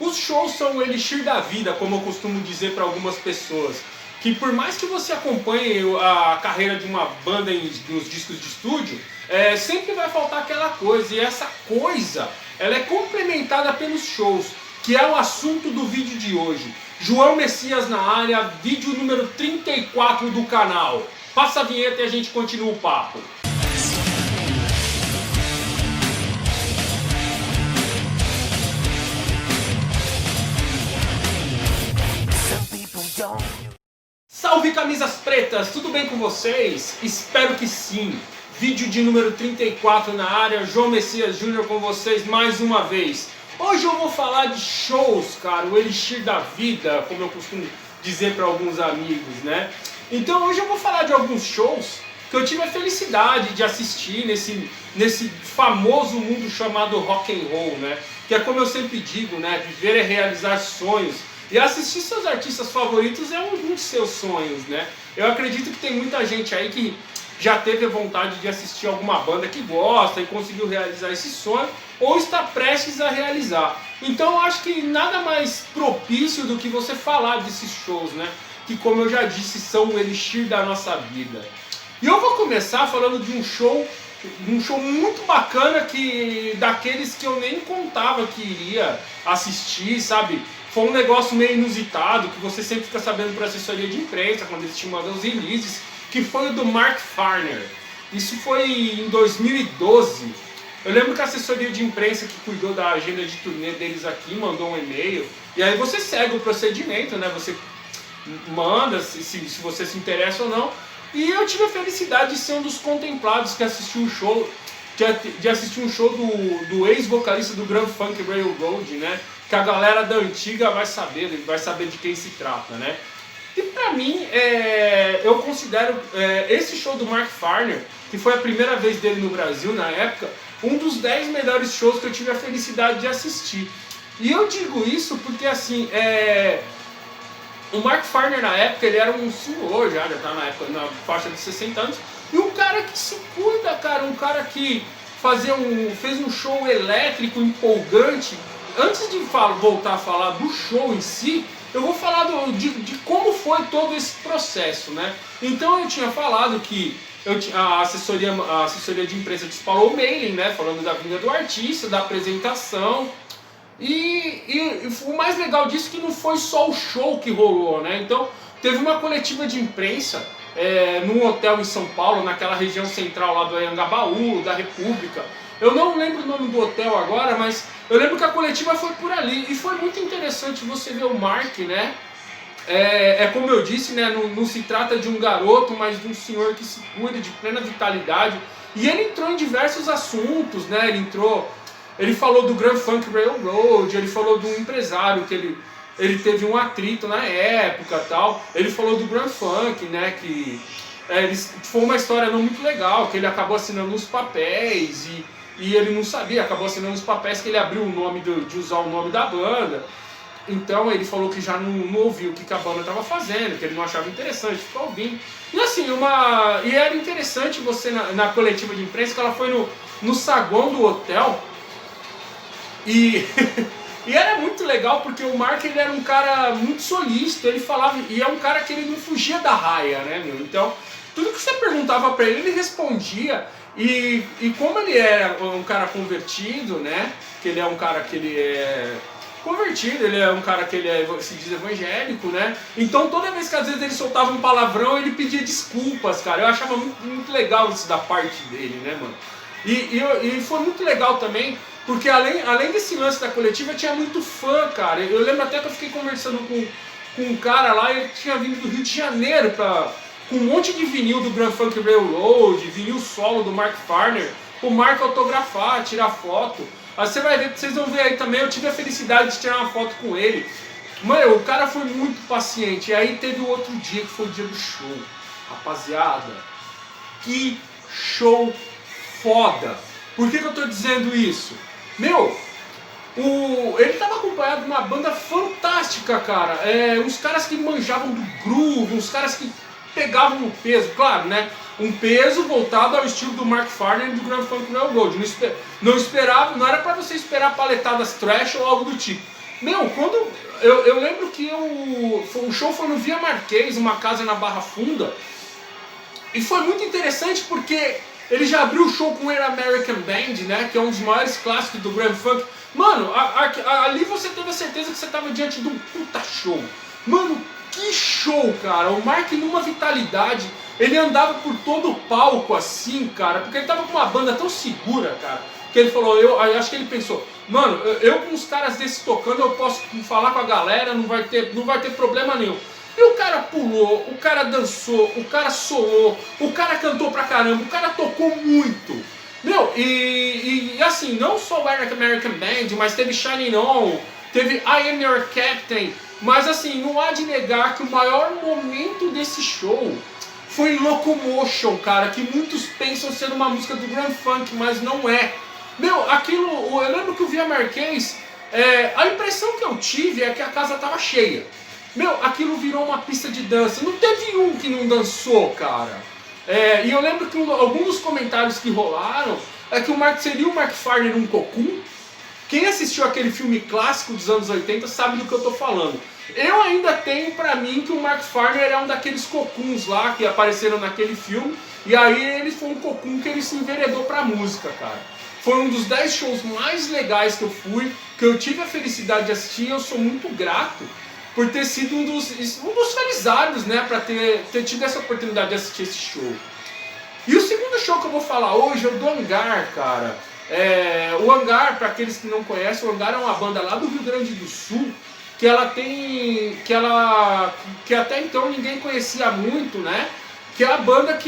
Os shows são o elixir da vida, como eu costumo dizer para algumas pessoas. Que por mais que você acompanhe a carreira de uma banda nos discos de estúdio, sempre vai faltar aquela coisa. E essa coisa, ela é complementada pelos shows, que é o assunto do vídeo de hoje. João Messias na área, vídeo número 34 do canal. Passa a vinheta e a gente continua o papo. Salve camisas pretas, tudo bem com vocês? Espero que sim. Vídeo de número 34 na área, João Messias Júnior com vocês mais uma vez. Hoje eu vou falar de shows, cara, o elixir da vida, como eu costumo dizer para alguns amigos, né? Então hoje eu vou falar de alguns shows que eu tive a felicidade de assistir nesse famoso mundo chamado rock and roll, né? Que é como eu sempre digo, né? Viver é realizar sonhos. E assistir seus artistas favoritos é um dos seus sonhos, né? Eu acredito que tem muita gente aí que já teve a vontade de assistir alguma banda que gosta e conseguiu realizar esse sonho, ou está prestes a realizar. Então eu acho que nada mais propício do que você falar desses shows, né? Que, como eu já disse, são o elixir da nossa vida. E eu vou começar falando de um show muito bacana, daqueles que eu nem contava que iria assistir, sabe? Foi um negócio meio inusitado, que você sempre fica sabendo por assessoria de imprensa, quando eles te mandam os releases, que foi o do Mark Farner. Isso foi em 2012. Eu lembro que a assessoria de imprensa que cuidou da agenda de turnê deles aqui mandou um e-mail, e aí você segue o procedimento, né? Você manda se você se interessa ou não. E eu tive a felicidade de ser um dos contemplados que assistiu o show, de assistir um show do ex-vocalista do Grand Funk Railroad, né? Que a galera da antiga vai saber de quem se trata, né? E pra mim, eu considero esse show do Mark Farner, que foi a primeira vez dele no Brasil na época, um dos 10 melhores shows que eu tive a felicidade de assistir. E eu digo isso porque, assim, o Mark Farner na época, ele era um senhor, já tá na faixa de 60 anos, e um cara que se cuida, cara, um cara que fez um show elétrico, empolgante. Antes de voltar a falar do show em si, eu vou falar de como foi todo esse processo, né? Então eu tinha falado que a assessoria de imprensa disparou o mailing, né? Falando da vinda do artista, da apresentação. E o mais legal disso é que não foi só o show que rolou, né? Então teve uma coletiva de imprensa num hotel em São Paulo, naquela região central lá do Anhangabaú, da República. Eu não lembro o nome do hotel agora, mas eu lembro que a coletiva foi por ali. E foi muito interessante você ver o Mark, né? Como eu disse, né? Não se trata de um garoto, mas de um senhor que se cuida de plena vitalidade. E ele entrou em diversos assuntos, né? Ele falou do Grand Funk Railroad, ele falou de um empresário que ele teve um atrito na época e tal. Ele falou do Grand Funk, né? Que foi uma história não muito legal, que ele acabou assinando uns papéis e ele não sabia, acabou assinando os papéis que ele abriu o nome de usar o nome da banda. Então ele falou que já não ouviu o que a banda estava fazendo, que ele não achava interessante ficar ouvindo. E assim, e era interessante você na coletiva de imprensa, que ela foi no saguão do hotel. E era muito legal porque o Mark, ele era um cara muito solícito, ele falava, e é um cara que ele não fugia da raia, né, meu? Então, tudo que você perguntava pra ele respondia. E como ele é um cara convertido, né? Que ele é um cara que ele é convertido, ele é um cara que se diz evangélico, né? Então toda vez que às vezes ele soltava um palavrão, ele pedia desculpas, cara. Eu achava muito, muito legal isso da parte dele, né, mano? E foi muito legal também, porque além desse lance da coletiva, tinha muito fã, cara. Eu lembro até que eu fiquei conversando com um cara lá, ele tinha vindo do Rio de Janeiro com um monte de vinil do Grand Funk Railroad, vinil solo do Mark Farner, o Mark autografar, tirar foto. Aí vocês vão ver aí também, eu tive a felicidade de tirar uma foto com ele. Mano, o cara foi muito paciente. E aí teve o outro dia, que foi o dia do show. Rapaziada, que show foda! Por que eu tô dizendo isso? Meu, ele tava acompanhado de uma banda fantástica, cara. Uns caras que manjavam do groove, uns caras que pegavam um peso, claro, né? Um peso voltado ao estilo do Mark Farner e do Grand Funk Railroad. Não era pra você esperar paletadas trash ou algo do tipo. Meu, quando... Eu lembro que o show foi no Via Marquês, uma casa na Barra Funda. E foi muito interessante porque ele já abriu o show com o Air American Band, né? Que é um dos maiores clássicos do Grand Funk. Mano, ali você teve a certeza que você estava diante de um puta show. Mano, que show, cara. O Mark numa vitalidade. Ele andava por todo o palco assim, cara. Porque ele tava com uma banda tão segura, cara. Que ele falou, eu acho que ele pensou, mano, eu com os caras desses tocando, eu posso falar com a galera, não vai ter problema nenhum. E o cara pulou, o cara dançou, o cara solou, o cara cantou pra caramba, o cara tocou muito. Meu, e assim, não só o American Band, mas teve Shining On, teve I Am Your Captain, mas assim, não há de negar que o maior momento desse show foi Locomotion, cara, que muitos pensam ser uma música do Grand Funk, mas não é. Meu, aquilo, eu lembro que eu vi a Marquês, a impressão que eu tive é que a casa tava cheia. Meu, aquilo virou uma pista de dança, não teve um que não dançou, cara. E eu lembro que alguns dos comentários que rolaram é que o Mark seria o Mark Farner um cocum. Quem assistiu aquele filme clássico dos anos 80 sabe do que eu tô falando. Eu ainda tenho pra mim que o Mark Farner é um daqueles cocuns lá que apareceram naquele filme. E aí ele foi um cocum que ele se enveredou pra música, cara. Foi um dos 10 shows mais legais que eu fui, que eu tive a felicidade de assistir, e eu sou muito grato por ter sido um dos felizardos, né, pra ter tido essa oportunidade de assistir esse show. E o segundo show que eu vou falar hoje é o do Hangar, cara. O Hangar, para aqueles que não conhecem, o Hangar é uma banda lá do Rio Grande do Sul, que ela tem, que até então ninguém conhecia muito, né, que é a banda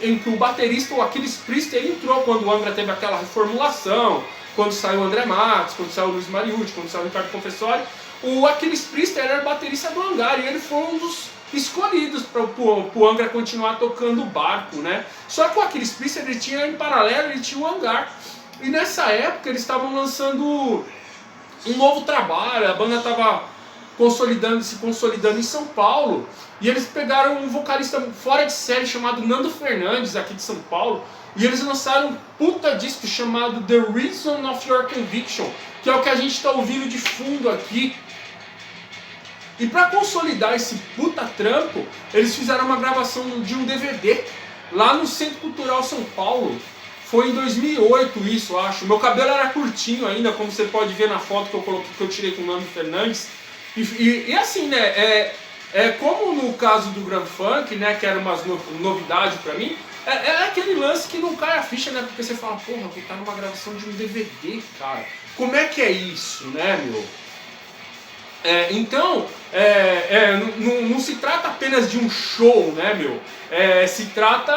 em que o baterista, o Aquiles Priest, ele entrou quando o Angra teve aquela reformulação, quando saiu o André Matos, quando saiu o Luiz Mariucci, quando saiu o Ricardo Confessori. O Aquiles Priest era baterista do Hangar e ele foi um dos escolhidos para o Angra continuar tocando o barco, né? Só que o Aquiles Priest, ele tinha em paralelo, ele tinha o Hangar. E nessa época eles estavam lançando um novo trabalho, a banda estava se consolidando em São Paulo, e eles pegaram um vocalista fora de série chamado Nando Fernandes, aqui de São Paulo, e eles lançaram um puta disco chamado The Reason of Your Conviction, que é o que a gente está ouvindo de fundo aqui. E para consolidar esse puta trampo, eles fizeram uma gravação de um DVD lá no Centro Cultural São Paulo. Foi em 2008 isso, acho. Meu cabelo era curtinho ainda, como você pode ver na foto que eu coloquei, que eu tirei com o Nando Fernandes. E assim, né, como no caso do Grand Funk, né, que era uma novidade pra mim, é aquele lance que não cai a ficha, né, porque você fala, porra, que tá numa gravação de um DVD, cara. Como é que é isso, né, meu? Então, não se trata apenas de um show, né, meu? Se trata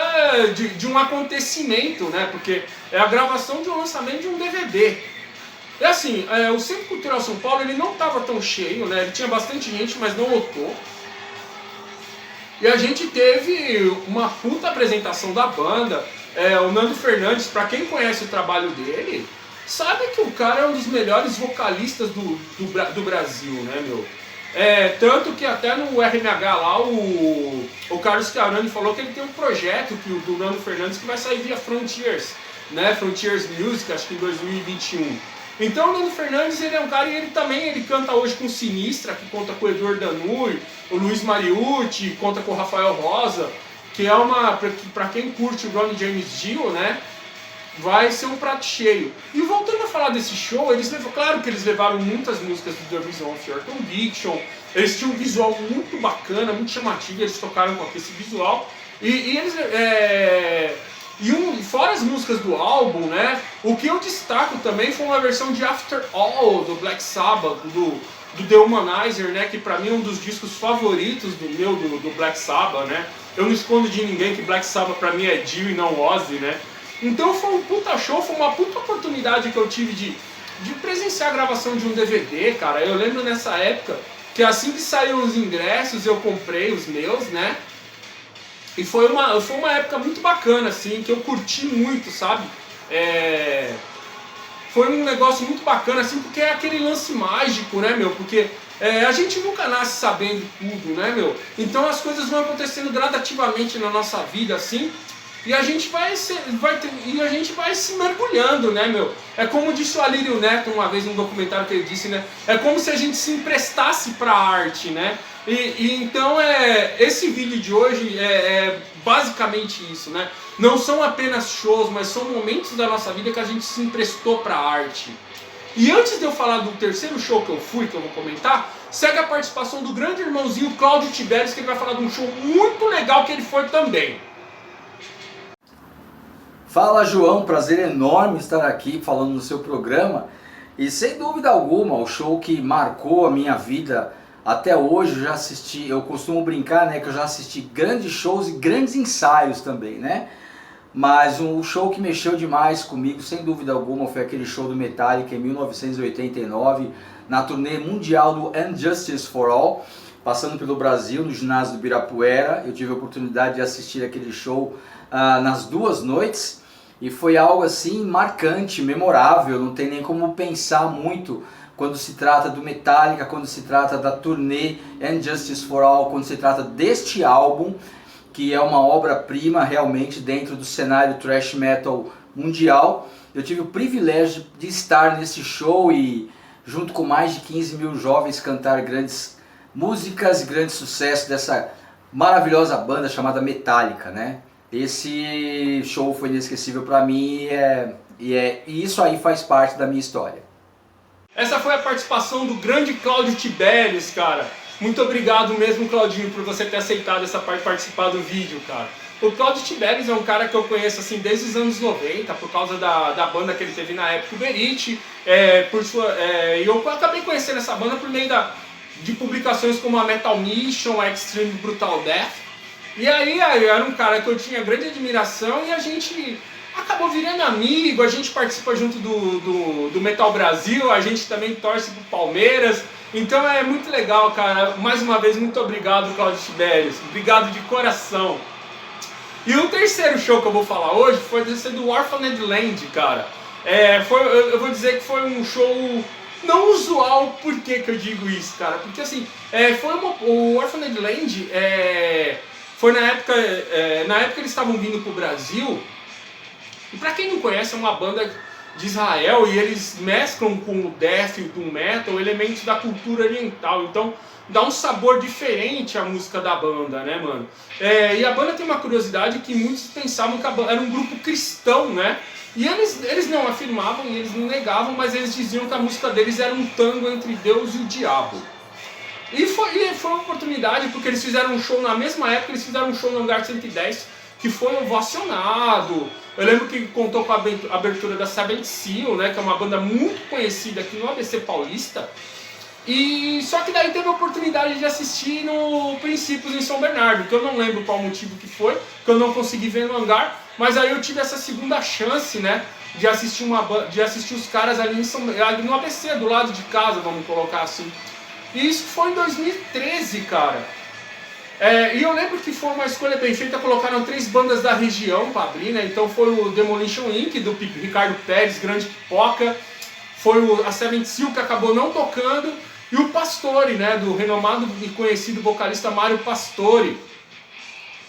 de um acontecimento, né? Porque é a gravação de um lançamento de um DVD. E assim, o Centro Cultural São Paulo, ele não estava tão cheio, né? Ele tinha bastante gente, mas não lotou. E a gente teve uma puta apresentação da banda. O Nando Fernandes, pra quem conhece o trabalho dele, sabe que o cara é um dos melhores vocalistas do Brasil, né, meu? Tanto que até no RMH lá, o Carlos Chiarani falou que ele tem um projeto do Nando Fernandes que vai sair via Frontiers, né? Frontiers Music, acho que em 2021. Então o Nando Fernandes, ele é um cara, e ele canta hoje com o Sinistra, que conta com o Eduardo Danui, o Luiz Mariucci, conta com o Rafael Rosa, que é pra quem curte o Ronnie James Dio, né? Vai ser um prato cheio. E voltando a falar desse show, claro que eles levaram muitas músicas do The Reason of Your Conviction, eles tinham um visual muito bacana, muito chamativo, eles tocaram com esse visual, fora as músicas do álbum, né, o que eu destaco também foi uma versão de After All, do Black Sabbath, do The Humanizer, né, que pra mim é um dos discos favoritos do Black Sabbath, né. Eu não escondo de ninguém que Black Sabbath pra mim é Dio e não Ozzy, né. Então foi um puta show, foi uma puta oportunidade que eu tive de presenciar a gravação de um DVD, cara. Eu lembro nessa época que assim que saíram os ingressos eu comprei os meus, né? E foi uma época muito bacana, assim, que eu curti muito, sabe? Foi um negócio muito bacana, assim, porque é aquele lance mágico, né, meu? Porque a gente nunca nasce sabendo tudo, né, meu? Então as coisas vão acontecendo gradativamente na nossa vida, assim. E a gente vai se mergulhando, né, meu? É como disse o Alírio Neto uma vez num documentário que ele disse, né? É como se a gente se emprestasse para a arte, né? Então esse vídeo de hoje é basicamente isso, né? Não são apenas shows, mas são momentos da nossa vida que a gente se emprestou para a arte. E antes de eu falar do terceiro show que eu fui, que eu vou comentar, segue a participação do grande irmãozinho Cláudio Tibério, que ele vai falar de um show muito legal que ele foi também. Fala, João, prazer enorme estar aqui falando no seu programa. E sem dúvida alguma, o show que marcou a minha vida até hoje, eu já assisti, eu costumo brincar, né, que eu já assisti grandes shows e grandes ensaios também, né? Mas um show que mexeu demais comigo, sem dúvida alguma, foi aquele show do Metallica em 1989, na turnê mundial do And Justice for All, passando pelo Brasil, no ginásio do Ibirapuera. Eu tive a oportunidade de assistir aquele show nas 2 noites. E foi algo assim marcante, memorável, não tem nem como pensar muito quando se trata do Metallica, quando se trata da turnê And Justice for All, quando se trata deste álbum, que é uma obra-prima realmente dentro do cenário thrash metal mundial. Eu tive o privilégio de estar nesse show e junto com mais de 15 mil jovens cantar grandes músicas e grandes sucessos dessa maravilhosa banda chamada Metallica, né? Esse show foi inesquecível para mim e isso aí faz parte da minha história. Essa foi a participação do grande Cláudio Tibério, cara. Muito obrigado mesmo, Claudinho, por você ter aceitado essa parte, participar do vídeo, cara. O Cláudio Tibério é um cara que eu conheço assim desde os anos 90, por causa da banda que ele teve na época, o Berit. Eu acabei conhecendo essa banda por meio de publicações como a Metal Mission, a Extreme Brutal Death. E aí era um cara que eu tinha grande admiração e a gente acabou virando amigo, a gente participa junto do Metal Brasil, a gente também torce pro Palmeiras. Então é muito legal, cara. Mais uma vez, muito obrigado, Cláudio Tibério. Obrigado de coração. E o terceiro show que eu vou falar hoje foi esse do Orphaned Land, cara. Eu vou dizer que foi um show não usual. Por que eu digo isso, cara? Porque assim, o Orphaned Land foi na época eles estavam vindo pro Brasil. E pra quem não conhece, é uma banda de Israel e eles mesclam com o death e o doom metal elementos da cultura oriental. Então dá um sabor diferente à música da banda, né, mano? E a banda tem uma curiosidade que muitos pensavam que a banda era um grupo cristão, né? E eles não afirmavam e eles não negavam, mas eles diziam que a música deles era um tango entre Deus e o diabo. E foi uma oportunidade, porque eles fizeram um show na mesma época, eles fizeram um show no Hangar 110, que foi ovacionado. Eu lembro que contou com a abertura da Seventh Seal, né, que é uma banda muito conhecida aqui no ABC Paulista. E só que daí teve a oportunidade de assistir no Princípios em São Bernardo, que eu não lembro qual motivo que foi, que eu não consegui ver no Hangar, mas aí eu tive essa segunda chance, né, de assistir os caras ali no ABC, do lado de casa, vamos colocar assim. E isso foi em 2013, cara. E eu lembro que foi uma escolha bem feita, colocaram 3 bandas da região para abrir, né? Então foi o Demolition Inc., do Ricardo Pérez, grande pipoca, foi a Seventh Seal, que acabou não tocando, e o Pastore, né? Do renomado e conhecido vocalista Mário Pastore,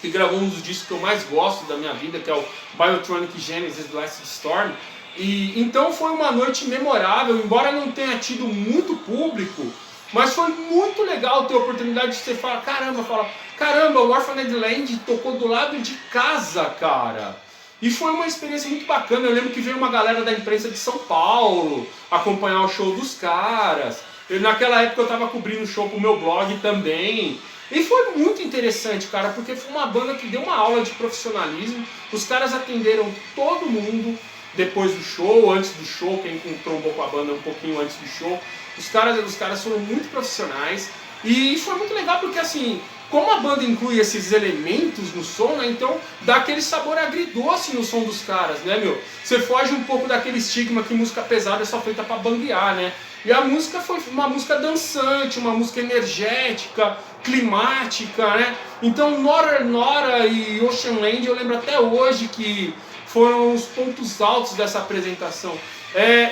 que gravou um dos discos que eu mais gosto da minha vida, que é o Biotronic Genesis do Acid Storm. E então foi uma noite memorável, embora não tenha tido muito público, mas foi muito legal ter a oportunidade de você falar, caramba, o Orphaned Land tocou do lado de casa, cara. E foi uma experiência muito bacana. Eu lembro que veio uma galera da imprensa de São Paulo acompanhar o show dos caras. Naquela época eu tava cobrindo o show pro meu blog também. E foi muito interessante, cara, porque foi uma banda que deu uma aula de profissionalismo. Os caras atenderam todo mundo depois do show, antes do show, quem trombou com a banda um pouquinho antes do show. Os caras foram muito profissionais. E foi muito legal porque, assim, como a banda inclui esses elementos no som, né, então dá aquele sabor agridoce no som dos caras, né, meu? Você foge um pouco daquele estigma que música pesada é só feita pra banguear, né? E a música foi uma música dançante, uma música energética, climática, né? Então Nora e Ocean Land eu lembro até hoje que foram os pontos altos dessa apresentação.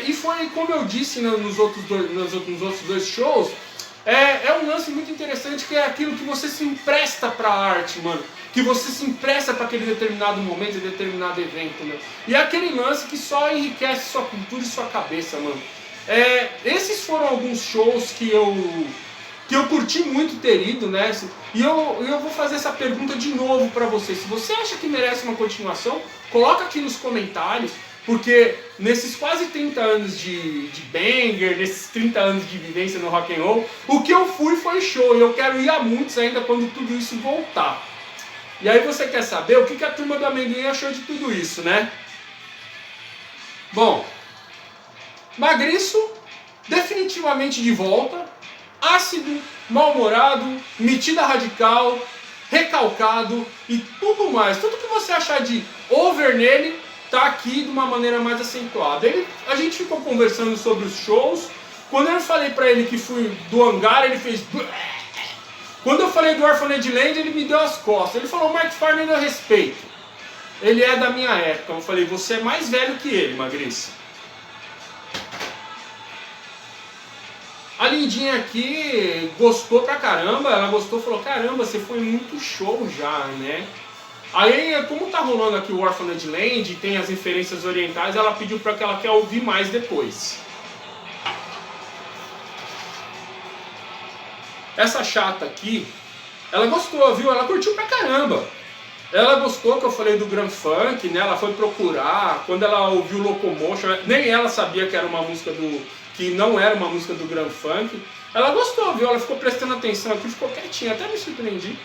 E foi, como eu disse nos outros 2 shows, É um lance muito interessante, que é aquilo que você se empresta pra arte, mano. Que você se empresta para aquele determinado momento, determinado evento, né? E é aquele lance que só enriquece sua cultura e sua cabeça, mano. Esses foram alguns shows que eu curti muito ter ido, né? E eu vou fazer essa pergunta de novo pra você. Se você acha que merece uma continuação, coloca aqui nos comentários, porque nesses quase 30 anos de banger, nesses 30 anos de vivência no rock and roll, o que eu fui foi show, e eu quero ir a muitos ainda quando tudo isso voltar. E aí você quer saber o que a turma do Amendoim achou de tudo isso, né? Bom, Magriço, definitivamente de volta, ácido, mal-humorado, metida radical, recalcado e tudo mais. Tudo que você achar de over nele, tá aqui de uma maneira mais acentuada. A gente ficou conversando sobre os shows. Quando eu falei pra ele que fui do Hangar, ele fez... Quando eu falei do Orphaned Land, ele me deu as costas. Ele falou, Mark Farner eu respeito. Ele é da minha época. Eu falei, você é mais velho que ele, Magriço. A Lindinha aqui gostou pra caramba. Ela gostou, falou, caramba, você foi muito show já, né? Aí, como tá rolando aqui o Orphaned Land, tem as referências orientais, ela pediu pra que ela quer ouvir mais depois. Essa chata aqui, ela gostou, viu? Ela curtiu pra caramba. Ela gostou que eu falei do Grand Funk, né? Ela foi procurar. Quando ela ouviu Locomotion, nem ela sabia que era uma música que não era uma música do Grand Funk. Ela gostou, viu? Ela ficou prestando atenção aqui, ficou quietinha, até me surpreendi.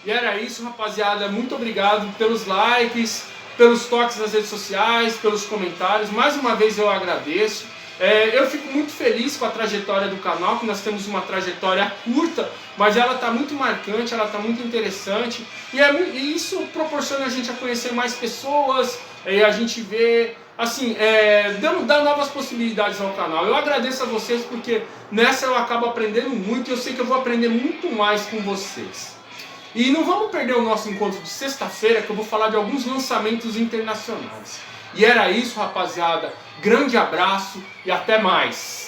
E era isso, rapaziada. Muito obrigado pelos likes, pelos toques nas redes sociais, pelos comentários. Mais uma vez eu agradeço. Eu fico muito feliz com a trajetória do canal, que nós temos uma trajetória curta, mas ela está muito marcante, ela está muito interessante, e isso proporciona a gente a conhecer mais pessoas, e a gente vê, assim, dá novas possibilidades ao canal. Eu agradeço a vocês, porque nessa eu acabo aprendendo muito, e eu sei que eu vou aprender muito mais com vocês. E não vamos perder o nosso encontro de sexta-feira, que eu vou falar de alguns lançamentos internacionais. E era isso, rapaziada. Grande abraço e até mais.